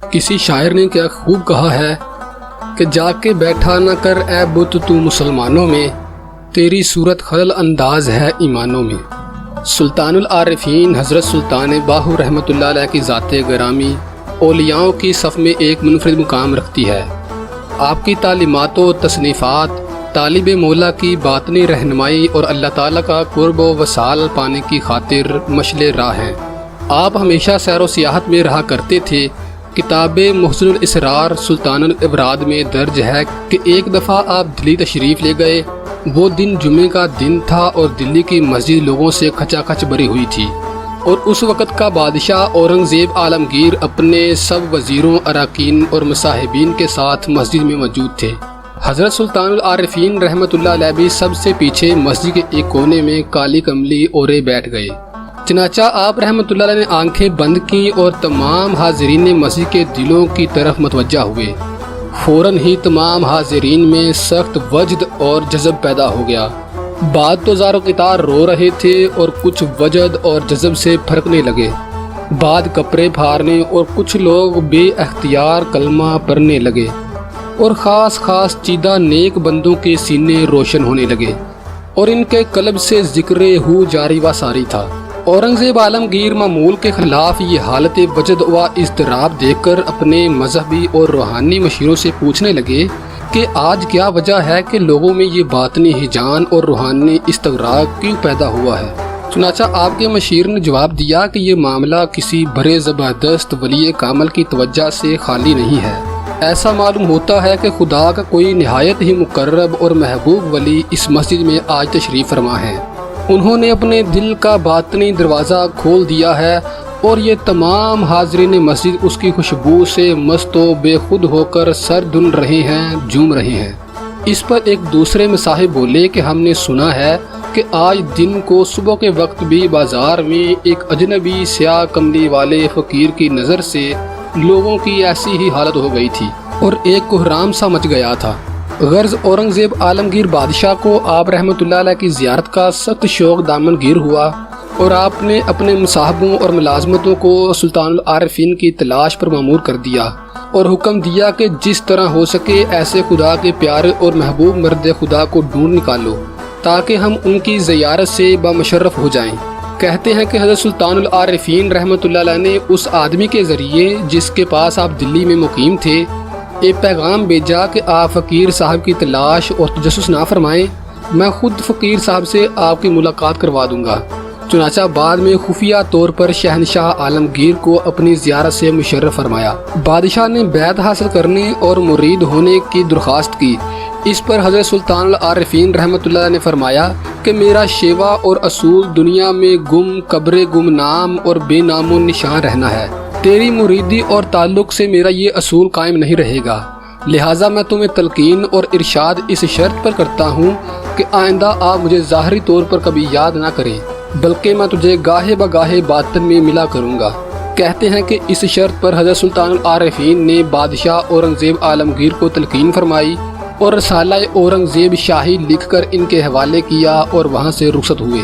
کسی شاعر نے کیا خوب کہا ہے کہ جا کے بیٹھا نہ کر اے بت تو مسلمانوں میں، تیری صورت خلل انداز ہے ایمانوں میں۔ سلطان العارفین حضرت سلطان باہو رحمۃ اللہ علیہ کی ذات گرامی اولیاؤں کی صف میں ایک منفرد مقام رکھتی ہے۔ آپ کی تعلیمات و تصنیفات طالب مولا کی باطنی رہنمائی اور اللہ تعالیٰ کا قرب و وصال پانے کی خاطر مشعل راہ ہیں۔ آپ ہمیشہ سیر و سیاحت میں رہا کرتے تھے۔ کتاب محسن الاسرار سلطان الابراد میں درج ہے کہ ایک دفعہ آپ دلی تشریف لے گئے۔ وہ دن جمعے کا دن تھا اور دلی کی مسجد لوگوں سے کھچا کھچ بھری ہوئی تھی، اور اس وقت کا بادشاہ اورنگزیب عالمگیر اپنے سب وزیروں، اراکین اور مصاحبین کے ساتھ مسجد میں موجود تھے۔ حضرت سلطان العارفین رحمۃ اللہ علیہ بھی سب سے پیچھے مسجد کے ایک کونے میں کالی کملی اوڑھے بیٹھ گئے۔ چنانچہ آپ رحمۃ اللہ علیہ نے آنکھیں بند کیں اور تمام حاضرین مسجد کے دلوں کی طرف متوجہ ہوئے۔ فوراً ہی تمام حاضرین میں سخت وجد اور جذب پیدا ہو گیا۔ بعد تو زار و قطار رو رہے تھے اور کچھ وجد اور جذب سے پھرکنے لگے، بعد کپڑے پھاڑنے اور کچھ لوگ بے اختیار کلمہ پڑھنے لگے، اور خاص چیدہ نیک بندوں کے سینے روشن ہونے لگے، اور ان کے قلب سے ذکر ہو جاری و ساری تھا۔ اورنگزیب عالمگیر معمول کے خلاف یہ حالت وجد و اضطراب دیکھ کر اپنے مذہبی اور روحانی مشیروں سے پوچھنے لگے کہ آج کیا وجہ ہے کہ لوگوں میں یہ باطنی ہیجان اور روحانی استغراق کیوں پیدا ہوا ہے؟ چنانچہ آپ کے مشیر نے جواب دیا کہ یہ معاملہ کسی بڑے زبردست ولی کامل کی توجہ سے خالی نہیں ہے۔ ایسا معلوم ہوتا ہے کہ خدا کا کوئی نہایت ہی مقرب اور محبوب ولی اس مسجد میں آج تشریف فرما ہے۔ انہوں نے اپنے دل کا باطنی دروازہ کھول دیا ہے، اور یہ تمام حاضرین مسجد اس کی خوشبو سے مست و بے خود ہو کر سر دھن رہے ہیں، جھوم رہے ہیں۔ اس پر ایک دوسرے مصاحب بولے کہ ہم نے سنا ہے کہ آج دن کو صبح کے وقت بھی بازار میں ایک اجنبی سیاہ کملی والے فقیر کی نظر سے لوگوں کی ایسی ہی حالت ہو گئی تھی، اور ایک کوہرام سا مچ گیا تھا۔ غرض اورنگزیب عالمگیر بادشاہ کو آپ رحمۃ اللہ علیہ کی زیارت کا سخت شوق دامن گیر ہوا، اور آپ نے اپنے مصاحبوں اور ملازمتوں کو سلطان العارفین کی تلاش پر مامور کر دیا، اور حکم دیا کہ جس طرح ہو سکے ایسے خدا کے پیارے اور محبوب مرد خدا کو ڈھونڈ نکالو تاکہ ہم ان کی زیارت سے بامشرف ہو جائیں۔ کہتے ہیں کہ حضرت سلطان العارفین رحمۃ اللہ علیہ نے اس آدمی کے ذریعے جس کے پاس آپ دلی میں مقیم تھے ایک پیغام بھیجا کہ آپ فقیر صاحب کی تلاش اور تجسس نہ فرمائیں، میں خود فقیر صاحب سے آپ کی ملاقات کروا دوں گا۔ چنانچہ بعد میں خفیہ طور پر شہنشاہ عالمگیر کو اپنی زیارت سے مشرف فرمایا۔ بادشاہ نے بیعت حاصل کرنے اور مرید ہونے کی درخواست کی۔ اس پر حضرت سلطان العارفین رحمۃ اللہ نے فرمایا کہ میرا شیوا اور اصول دنیا میں گم نام اور بے نام و نشان رہنا ہے۔ تیری مریدی اور تعلق سے میرا یہ اصول قائم نہیں رہے گا، لہٰذا میں تمہیں تلقین اور ارشاد اس شرط پر کرتا ہوں کہ آئندہ آپ مجھے ظاہری طور پر کبھی یاد نہ کریں، بلکہ میں تجھے گاہے بگاہے باطن میں ملا کروں گا۔ کہتے ہیں کہ اس شرط پر حضرت سلطان العارفین نے بادشاہ اورنگزیب عالمگیر کو تلقین فرمائی، اور رسالہ اورنگزیب شاہی لکھ کر ان کے حوالے کیا اور وہاں سے رخصت ہوئے۔